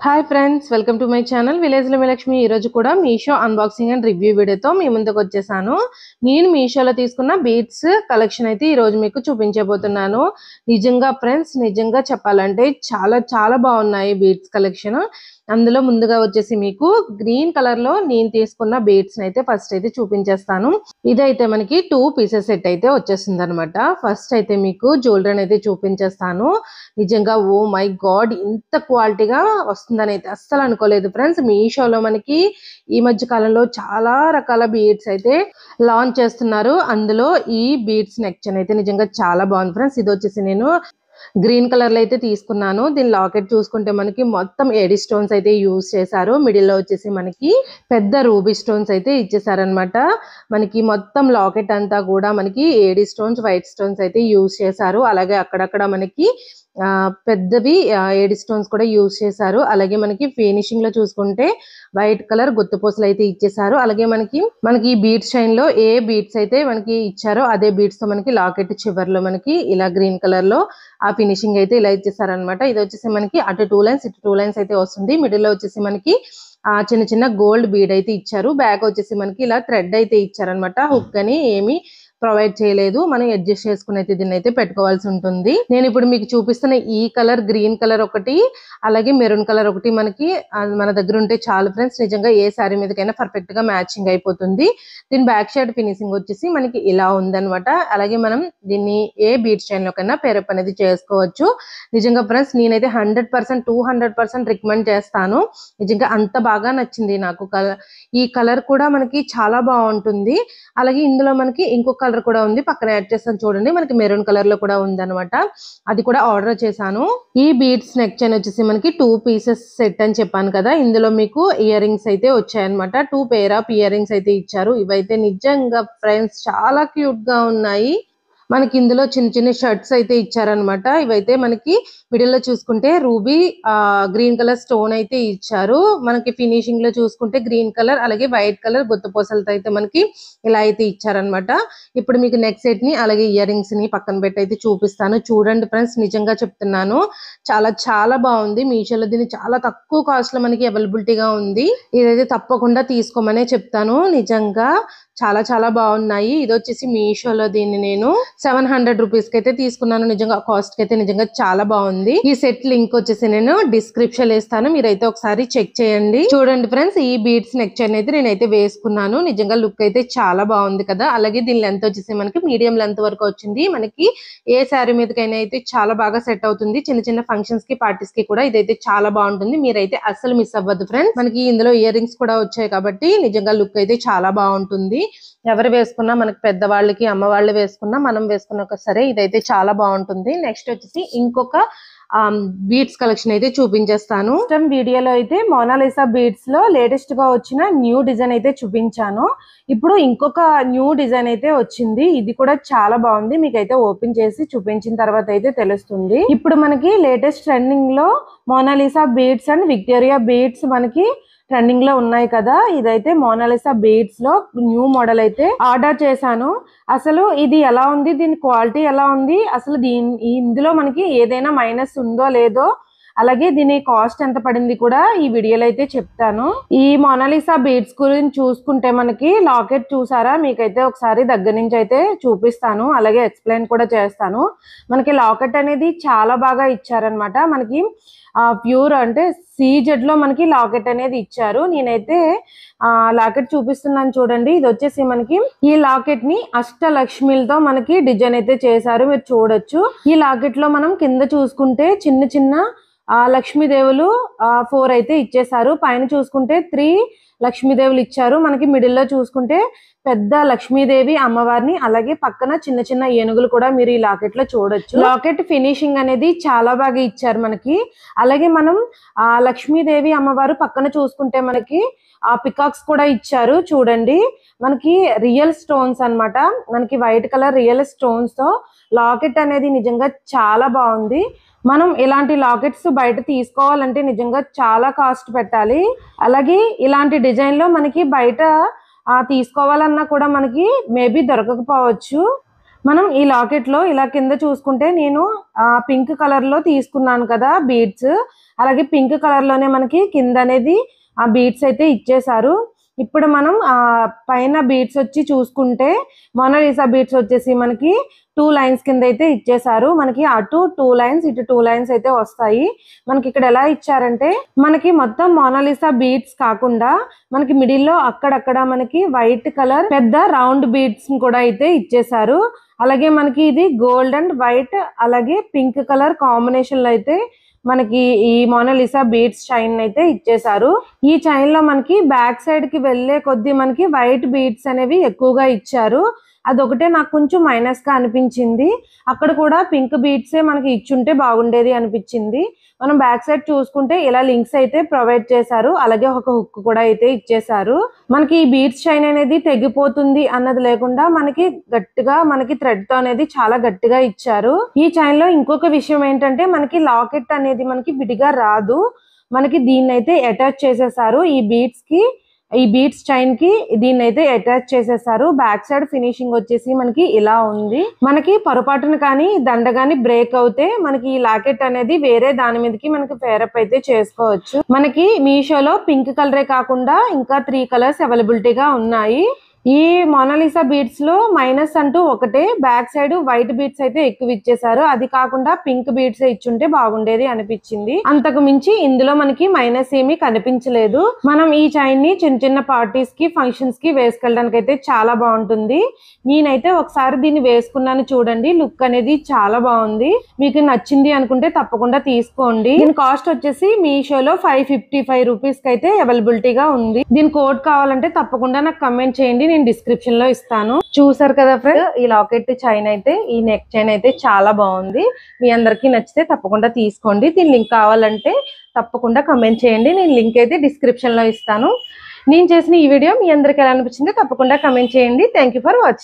Hi friends, welcome to my channel village లో లక్ష్మి. ఈ రోజు కూడా మీషో అన్బాక్సింగ్ అండ్ రివ్యూ వీడియోతో మీ ముందుకు వచ్చేసాను. నేను మీషోలో తీసుకున్న బీడ్స్ కలెక్షన్ అయితే ఈ రోజు మీకు చూపించబోతున్నాను. నిజంగా ఫ్రెండ్స్, నిజంగా చెప్పాలంటే చాలా చాలా బాగున్నాయి బీడ్స్ కలెక్షన్. అందులో ముందుగా వచ్చేసి మీకు గ్రీన్ కలర్ లో నేను తీసుకున్న బీడ్స్ అయితే ఫస్ట్ అయితే చూపించేస్తాను. ఇదైతే మనకి 2 పీసెస్ సెట్ అయితే వచ్చేసింది అనమాట. ఫస్ట్ అయితే మీకు జ్యువెలరీ అయితే చూపించేస్తాను. నిజంగా ఓ మై గాడ్, ఇంత క్వాలిటీగా వస్తుందని అయితే అస్సలు అనుకోలేదు ఫ్రెండ్స్. మీషోలో మనకి ఈ మధ్య కాలంలో చాలా రకాల బీడ్స్ అయితే లాంచ్ చేస్తున్నారు. అందులో ఈ బీడ్స్ నెక్ చైన్ అయితే నిజంగా చాలా బాగుంది ఫ్రెండ్స్. ఇది వచ్చేసి నేను గ్రీన్ కలర్ లో అయితే తీసుకున్నాను. దీని లాకెట్ చూసుకుంటే మనకి మొత్తం ఏడి స్టోన్స్ అయితే యూజ్ చేశారు. మిడిల్ లో వచ్చేసి మనకి పెద్ద రూబీ స్టోన్స్ అయితే ఇచ్చేసారనమాట. మనకి మొత్తం లాకెట్ అంతా కూడా మనకి ఏడి స్టోన్స్, వైట్ స్టోన్స్ అయితే యూజ్ చేశారు. అలాగే అక్కడక్కడ మనకి పెద్దవి ఏడి స్టోన్స్ కూడా యూజ్ చేశారు. అలాగే మనకి ఫినిషింగ్ లో చూసుకుంటే వైట్ కలర్ గుత్తుపూసలు అయితే ఇచ్చేసారు. అలాగే మనకి బీడ్స్ చైన్ లో ఏ బీడ్స్ అయితే మనకి ఇచ్చారో అదే బీడ్స్ తో మనకి లాకెట్ చివర్లో మనకి ఇలా గ్రీన్ కలర్ లో ఆ ఫినిషింగ్ అయితే ఇలా ఇచ్చేసారనమాట. ఇది వచ్చేసి మనకి అటు 2 లైన్స్ ఇటు 2 లైన్స్ అయితే వస్తుంది. మిడిల్ లో వచ్చేసి మనకి చిన్న చిన్న గోల్డ్ బీడ్ అయితే ఇచ్చారు. బ్యాక్ వచ్చేసి మనకి ఇలా థ్రెడ్ అయితే ఇచ్చారనమాట. హుక్ అని ఏమి ప్రొవైడ్ చేయలేదు. మనం అడ్జస్ట్ చేసుకుని అయితే దీన్ని అయితే పెట్టుకోవాల్సి ఉంటుంది. నేను ఇప్పుడు మీకు చూపిస్తున్న ఈ కలర్ గ్రీన్ కలర్ ఒకటి, అలాగే మెరూన్ కలర్ ఒకటి మనకి మన దగ్గర ఉంటే చాలు ఫ్రెండ్స్. నిజంగా ఏ శారీ మీదకైనా పర్ఫెక్ట్ గా మ్యాచింగ్ అయిపోతుంది. దీని బ్యాక్ సైడ్ ఫినిషింగ్ వచ్చేసి మనకి ఇలా ఉందన్నమాట. అలాగే మనం దీన్ని ఏ బీడ్ చైన్ లోకైనా పేరప్ అనేది చేసుకోవచ్చు. నిజంగా ఫ్రెండ్స్, నేనైతే 100% 200% రికమెండ్ చేస్తాను. నిజంగా అంత బాగా నచ్చింది నాకు. ఈ కలర్ కూడా మనకి చాలా బాగుంటుంది. అలాగే ఇందులో మనకి ఇంకొక కలర్ కూడా ఉంది, పక్కన యాడ్ చేస్తాను చూడండి. మనకి మెరూన్ కలర్ లో కూడా ఉంది అనమాట. అది కూడా ఆర్డర్ చేశాను. ఈ బీడ్స్ నెక్ చైన్ వచ్చేసి మనకి 2 పీసెస్ సెట్ అని చెప్పాను కదా. ఇందులో మీకు ఇయర్ రింగ్స్ అయితే వచ్చాయన్నమాట. 2 పేర్ ఆఫ్ ఇయర్ రింగ్స్ అయితే ఇచ్చారు. ఇవైతే నిజంగా ఫ్రెండ్స్ చాలా క్యూట్ గా ఉన్నాయి. మనకి ఇందులో చిన్న చిన్న షర్ట్స్ అయితే ఇచ్చారనమాట. ఇవైతే మనకి మిడిల్ లో చూసుకుంటే రూబీ గ్రీన్ కలర్ స్టోన్ అయితే ఇచ్చారు. మనకి ఫినిషింగ్ లో చూసుకుంటే గ్రీన్ కలర్ అలాగే వైట్ కలర్ గుత్తపూసలతో అయితే మనకి ఇలా అయితే ఇచ్చారనమాట. ఇప్పుడు మీకు నెక్ సెట్ ని అలాగే ఇయర్ రింగ్స్ ని పక్కన పెట్టి అయితే చూపిస్తాను. చూడండి ఫ్రెండ్స్, నిజంగా చెప్తున్నాను, చాలా చాలా బాగుంది. మీషోలో దీన్ని చాలా తక్కువ కాస్ట్ లో మనకి అవైలబిలిటీగా ఉంది. ఇదైతే తప్పకుండా తీసుకోమనే చెప్తాను. నిజంగా చాలా చాలా బాగున్నాయి. ఇది వచ్చేసి మీషోలో దీన్ని నేను 700 రూపీస్ కి అయితే తీసుకున్నాను. నిజంగా కాస్ట్ కి అయితే నిజంగా చాలా బాగుంది. ఈ సెట్ లింక్ వచ్చేసి నేను డిస్క్రిప్షన్ లో ఇస్తాను, మీరైతే ఒకసారి చెక్ చేయండి. చూడండి ఫ్రెండ్స్, ఈ బీడ్స్ నెక్ చైన్ అయితే నేనైతే వేసుకున్నాను. నిజంగా లుక్ అయితే చాలా బాగుంది కదా. అలాగే దీని లెంత్ వచ్చేసి మనకి మీడియం లెంత్ వరకు వచ్చింది. మనకి ఏ శారీ మీదకైనా అయితే చాలా బాగా సెట్ అవుతుంది. చిన్న చిన్న ఫంక్షన్స్ కి పార్టీస్ కి కూడా ఇదైతే చాలా బాగుంటుంది. మీరైతే అస్సలు మిస్ అవ్వద్దు ఫ్రెండ్స్. మనకి ఇందులో ఇయర్ రింగ్స్ కూడా వచ్చాయి కాబట్టి నిజంగా లుక్ అయితే చాలా బాగుంటుంది. ఎవరు వేసుకున్నా, మనకి పెద్దవాళ్ళకి అమ్మ వాళ్ళు వేసుకున్నా మనం వేసుకున్నా సరే ఇదైతే చాలా బాగుంటుంది. నెక్స్ట్ వచ్చేసి ఇంకొక బీడ్స్ కలెక్షన్ అయితే చూపించేస్తాను. వీడియోలో అయితే మోనాలిసా బీడ్స్ లో లేటెస్ట్ గా వచ్చిన న్యూ డిజైన్ అయితే చూపించాను. ఇప్పుడు ఇంకొక న్యూ డిజైన్ అయితే వచ్చింది. ఇది కూడా చాలా బాగుంది. మీకైతే ఓపెన్ చేసి చూపించిన తర్వాత అయితే తెలుస్తుంది. ఇప్పుడు మనకి లేటెస్ట్ ట్రెండింగ్ లో Mona Lisa beads and Victoria beads మనకి ట్రెండింగ్ లో ఉన్నాయి కదా. ఇదైతే మోనాలిసా బీడ్స్ లో న్యూ మోడల్ అయితే ఆర్డర్ చేశాను. అసలు ఇది ఎలా ఉంది, దీని క్వాలిటీ ఎలా ఉంది, అసలు ఇందులో మనకి ఏదైనా మైనస్ ఉందో లేదో, అలాగే దీని కాస్ట్ ఎంత పడింది కూడా ఈ వీడియోలో అయితే చెప్తాను. ఈ మోనాలిసా బీడ్స్ గురించి చూసుకుంటే మనకి లాకెట్ చూసారా, మీకైతే ఒకసారి దగ్గర నుంచి అయితే చూపిస్తాను, అలాగే ఎక్స్ప్లెయిన్ కూడా చేస్తాను. మనకి లాకెట్ అనేది చాలా బాగా ఇచ్చారనమాట. మనకి ప్యూర్ అంటే సీజెడ్ లో మనకి లాకెట్ అనేది ఇచ్చారు. నేనైతే లాకెట్ చూపిస్తున్నాను చూడండి. ఇది వచ్చేసి మనకి ఈ లాకెట్ ని అష్టలక్ష్మిలతో మనకి డిజైన్ అయితే చేశారు, మీరు చూడొచ్చు. ఈ లాకెట్ లో మనం కింద చూసుకుంటే చిన్న చిన్న లక్ష్మీదేవులు 4 అయితే ఇచ్చేసారు. పైన చూసుకుంటే 3 లక్ష్మీదేవులు ఇచ్చారు. మనకి మిడిల్ లో చూసుకుంటే పెద్ద లక్ష్మీదేవి అమ్మవారిని, అలాగే పక్కన చిన్న చిన్న ఏనుగులు కూడా మీరు ఈ లాకెట్ లో చూడొచ్చు. లాకెట్ ఫినిషింగ్ అనేది చాలా బాగా ఇచ్చారు మనకి. అలాగే మనం లక్ష్మీదేవి అమ్మవారు పక్కన చూసుకుంటే మనకి పికాక్స్ కూడా ఇచ్చారు. చూడండి, మనకి రియల్ స్టోన్స్ అన్నమాట. మనకి వైట్ కలర్ రియల్ స్టోన్స్ తో లాకెట్ అనేది నిజంగా చాలా బాగుంది. మనం ఇలాంటి లాకెట్స్ బయట తీసుకోవాలంటే నిజంగా చాలా కాస్ట్ పెట్టాలి. అలాగే ఇలాంటి డిజైన్ లో మనకి బయట తీసుకోవాలన్నా కూడా మనకి మేబీ దొరకకపోవచ్చు. మనం ఈ లాకెట్ లో ఇలా కింద చూసుకుంటే నేను పింక్ కలర్ లో తీసుకున్నాను కదా బీడ్స్, అలాగే పింక్ కలర్ లోనే మనకి కింద అనేది ఆ బీడ్స్ అయితే ఇచ్చేసారు. ఇప్పుడు మనం పైన బీడ్స్ వచ్చి చూసుకుంటే మోనాలిసా బీడ్స్ వచ్చేసి మనకి 2 లైన్స్ కింద అయితే ఇచ్చేసారు. మనకి అటు 2 లైన్స్ ఇటు 2 లైన్స్ అయితే వస్తాయి. మనకి ఇక్కడ ఎలా ఇచ్చారంటే మనకి మొత్తం మోనాలిసా బీడ్స్ కాకుండా మనకి మిడిల్ లో అక్కడక్కడ మనకి వైట్ కలర్ పెద్ద రౌండ్ బీడ్స్ కూడా అయితే ఇచ్చేసారు. అలాగే మనకి ఇది గోల్డ్ అండ్ వైట్ అలాగే పింక్ కలర్ కాంబినేషన్ లో అయితే మనకి ఈ మోనాలిసా బీడ్స్ చైన్ అయితే ఇచ్చేసారు. ఈ చైన్ లో మనకి బ్యాక్ సైడ్ కి వెళ్లే కొద్దీ మనకి వైట్ బీడ్స్ అనేవి ఎక్కువగా ఇచ్చారు. అదొకటే నాకు కొంచెం మైనస్ గా అనిపించింది. అక్కడ కూడా పింక్ బీడ్సే మనకి ఇచ్చుంటే బాగుండేది అనిపించింది. మనం బ్యాక్ సైడ్ చూసుకుంటే ఇలా లింక్స్ అయితే ప్రొవైడ్ చేశారు. అలాగే ఒక హుక్ కూడా అయితే ఇచ్చేసారు. మనకి ఈ బీడ్స్ చైన్ అనేది తెగిపోతుంది అన్నది లేకుండా మనకి గట్టిగా మనకి థ్రెడ్ తో అనేది చాలా గట్టిగా ఇచ్చారు. ఈ చైన్ లో ఇంకొక విషయం ఏంటంటే మనకి లాకెట్ అనేది మనకి విడిగా రాదు. మనకి దీన్ని అయితే అటాచ్ చేసేసారు. ఈ బీడ్స్ చైన్ కి దీన్ని అయితే అటాచ్ చేసేసారు. బ్యాక్ సైడ్ ఫినిషింగ్ వచ్చేసి మనకి ఇలా ఉంది. మనకి పొరపాటున కానీ దండ గాని బ్రేక్ అవుతే మనకి ఈ లాకెట్ అనేది వేరే దాని మీదకి మనకి పేరప్ అయితే చేసుకోవచ్చు. మనకి మీషోలో పింక్ కలరే కాకుండా ఇంకా 3 కలర్స్ అవైలబిలిటీగా ఉన్నాయి. ఈ మోనాలిసా బీడ్స్ లో మైనస్ అంటూ ఒకటే, బ్యాక్ సైడ్ వైట్ బీడ్స్ అయితే ఎక్కువ ఇచ్చేసారు. అది కాకుండా పింక్ బీడ్స్ ఇచ్చుంటే బాగుండేది అనిపించింది. అంతకు మించి ఇందులో మనకి మైనస్ ఏమీ కనిపించలేదు. మనం ఈ చైన్ ని చిన్న చిన్న పార్టీస్ కి ఫంక్షన్స్ కి వేసుకెళ్ళడానికి అయితే చాలా బాగుంటుంది. నేనైతే ఒకసారి దీన్ని వేసుకున్నాను చూడండి, లుక్ అనేది చాలా బాగుంది. మీకు నచ్చింది అనుకుంటే తప్పకుండా తీసుకోండి. దీని కాస్ట్ వచ్చేసి మీషోలో 555 రూపీస్ కి అయితే అవైలబిలిటీగా ఉంది. దీని కోడ్ కావాలంటే తప్పకుండా నాకు కమెంట్ చేయండి, నేను డిస్క్రిప్షన్ లో ఇస్తాను. చూసారు కదా ఫ్రెండ్స్, ఈ లాకెట్ చైన్ అయితే ఈ నెక్ చైన్ అయితే చాలా బాగుంది. మీ అందరికి నచ్చితే తప్పకుండా తీసుకోండి. దీని లింక్ కావాలంటే తప్పకుండా కమెంట్ చేయండి, నేను లింక్ అయితే డిస్క్రిప్షన్ లో ఇస్తాను. నేను చేసిన ఈ వీడియో మీ అందరికి ఎలా అనిపించిందో తప్పకుండా కమెంట్ చేయండి. Thank you for watching.